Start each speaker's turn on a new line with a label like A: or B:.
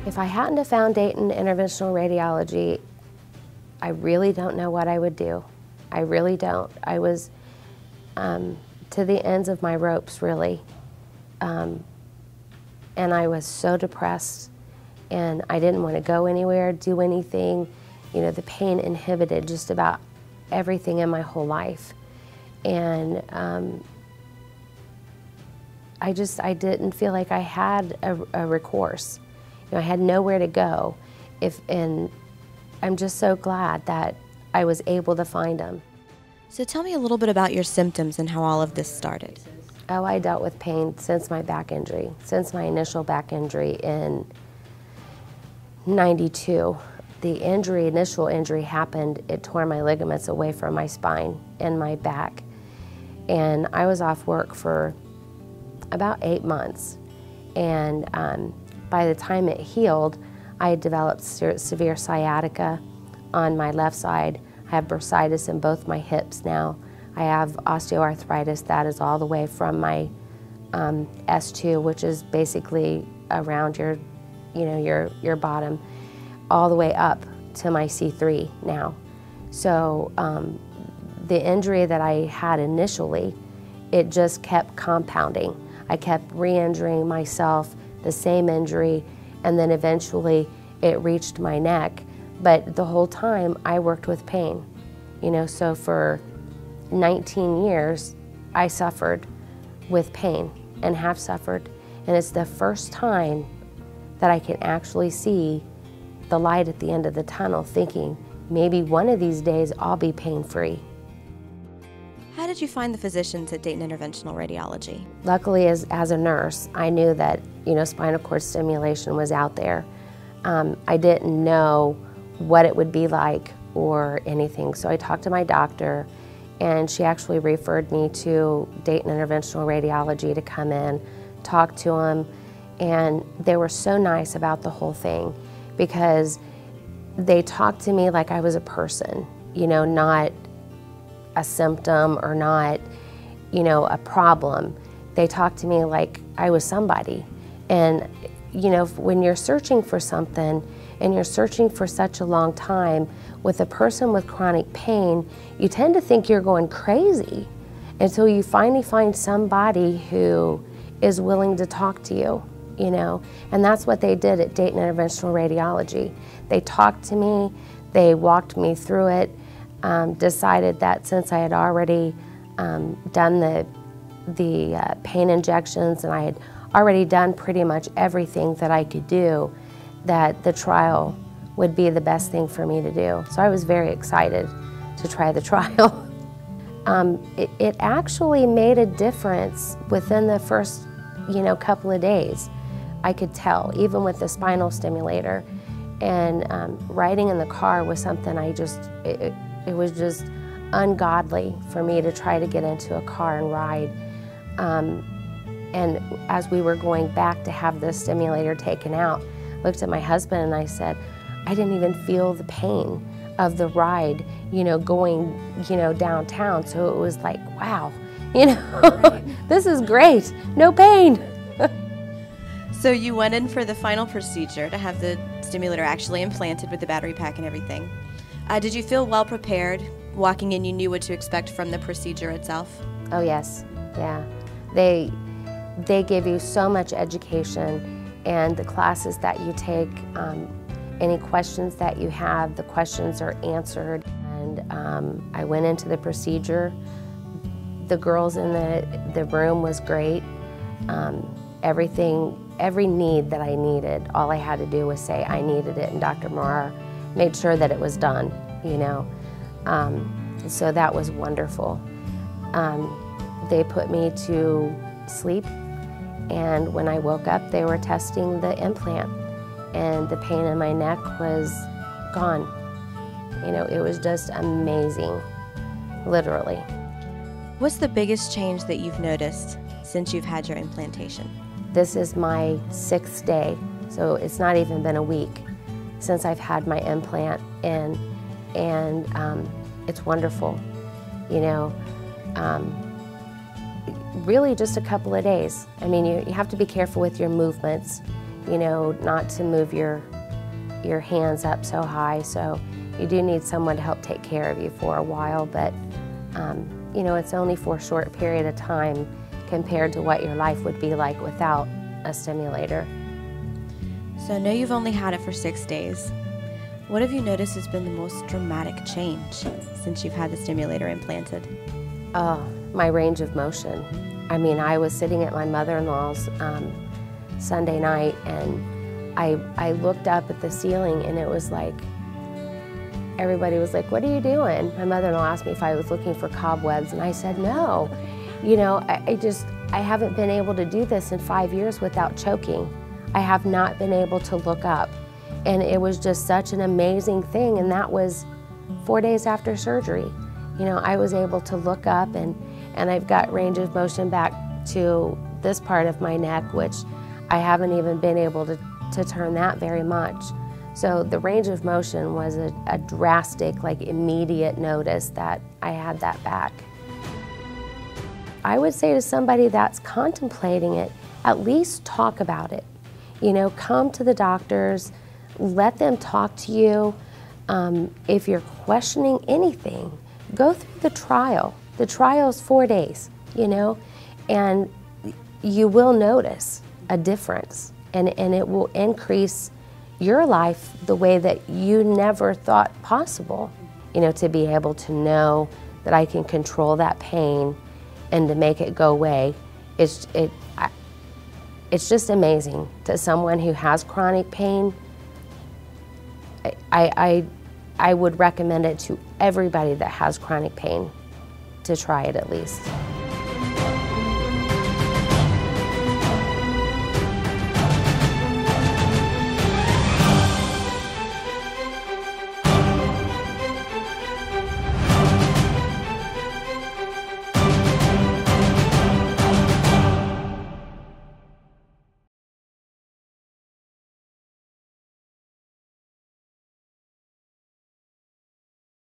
A: If I hadn't have found Dayton Interventional Radiology, I really don't know what I would do. I really don't. I was to the ends of my ropes, really. And I was so depressed, and I didn't want to go anywhere, do anything. You know, the pain inhibited just about everything in my whole life. And I didn't feel like I had a recourse. You know, I had nowhere to go, and I'm just so glad that I was able to find them.
B: So tell me a little bit about your symptoms and how all of this started.
A: Oh, I dealt with pain since my back injury, since my initial back injury in '92. The initial injury happened, it tore my ligaments away from my spine and my back. And I was off work for about 8 months. And by the time it healed, I had developed severe sciatica on my left side. I have bursitis in both my hips now. I have osteoarthritis that is all the way from my S2, which is basically around your bottom, all the way up to my C3 now. So the injury that I had initially, it just kept compounding. I kept re-injuring myself, the same injury, and then eventually it reached my neck. But the whole time I worked with pain. You know, so for 19 years I suffered with pain and have suffered. And it's the first time that I can actually see the light at the end of the tunnel, thinking maybe one of these days I'll be pain-free.
B: How did you find the physicians at Dayton Interventional Radiology?
A: Luckily, as a nurse, I knew that, you know, spinal cord stimulation was out there. I didn't know what it would be like or anything, so I talked to my doctor, and she actually referred me to Dayton Interventional Radiology to come in, talk to them, and they were so nice about the whole thing because they talked to me like I was a person, you know, not a symptom or not, you know, a problem. They talked to me like I was somebody. And, you know, when you're searching for something and you're searching for such a long time with a person with chronic pain, you tend to think you're going crazy until you finally find somebody who is willing to talk to you, you know. And that's what they did at Dayton Interventional Radiology. They talked to me, they walked me through it, decided that since I had already done the pain injections and I had already done pretty much everything that I could do, that the trial would be the best thing for me to do. So I was very excited to try the trial. It actually made a difference within the first, you know, couple of days. I could tell, even with the spinal stimulator. And riding in the car was something it was just ungodly for me to try to get into a car and ride. And as we were going back to have the stimulator taken out, I looked at my husband and I said, I didn't even feel the pain of the ride, you know, going, you know, downtown. So it was like, wow, you know, this is great, no pain.
B: So you went in for the final procedure to have the stimulator actually implanted with the battery pack and everything. Did you feel well prepared? Walking in, you knew what to expect from the procedure itself?
A: Oh yes, yeah. They give you so much education, and the classes that you take, any questions that you have, the questions are answered. And I went into the procedure. The girls in the room was great. Every need that I needed, all I had to do was say I needed it, and Dr. Tamara made sure that it was done, you know. So that was wonderful. They put me to sleep, and when I woke up, they were testing the implant, and the pain in my neck was gone. You know, it was just amazing, literally.
B: What's the biggest change that you've noticed since you've had your implantation?
A: This is my 6th day, so it's not even been a week since I've had my implant in. and it's wonderful, you know. Really just a couple of days. I mean, you have to be careful with your movements, you know, not to move your hands up so high, so you do need someone to help take care of you for a while, but you know, it's only for a short period of time compared to what your life would be like without a stimulator.
B: So I know you've only had it for 6 days. What have you noticed has been the most dramatic change since you've had the stimulator implanted?
A: My range of motion. I mean, I was sitting at my mother-in-law's Sunday night, and I looked up at the ceiling, and it was like, everybody was like, "What are you doing?" My mother-in-law asked me if I was looking for cobwebs, and I said no. You know, I haven't been able to do this in 5 years without choking. I have not been able to look up, and it was just such an amazing thing, and that was 4 days after surgery. You know, I was able to look up, and I've got range of motion back to this part of my neck, which I haven't even been able to turn that very much. So the range of motion was a drastic, like immediate notice that I had that back. I would say to somebody that's contemplating it, at least talk about it. You know, come to the doctors, let them talk to you. If you're questioning anything, go through the trial. The trial is 4 days, you know, and you will notice a difference, and it will increase your life the way that you never thought possible. You know, to be able to know that I can control that pain and to make it go away, it's just amazing. To someone who has chronic pain, I would recommend it to everybody that has chronic pain to try it at least.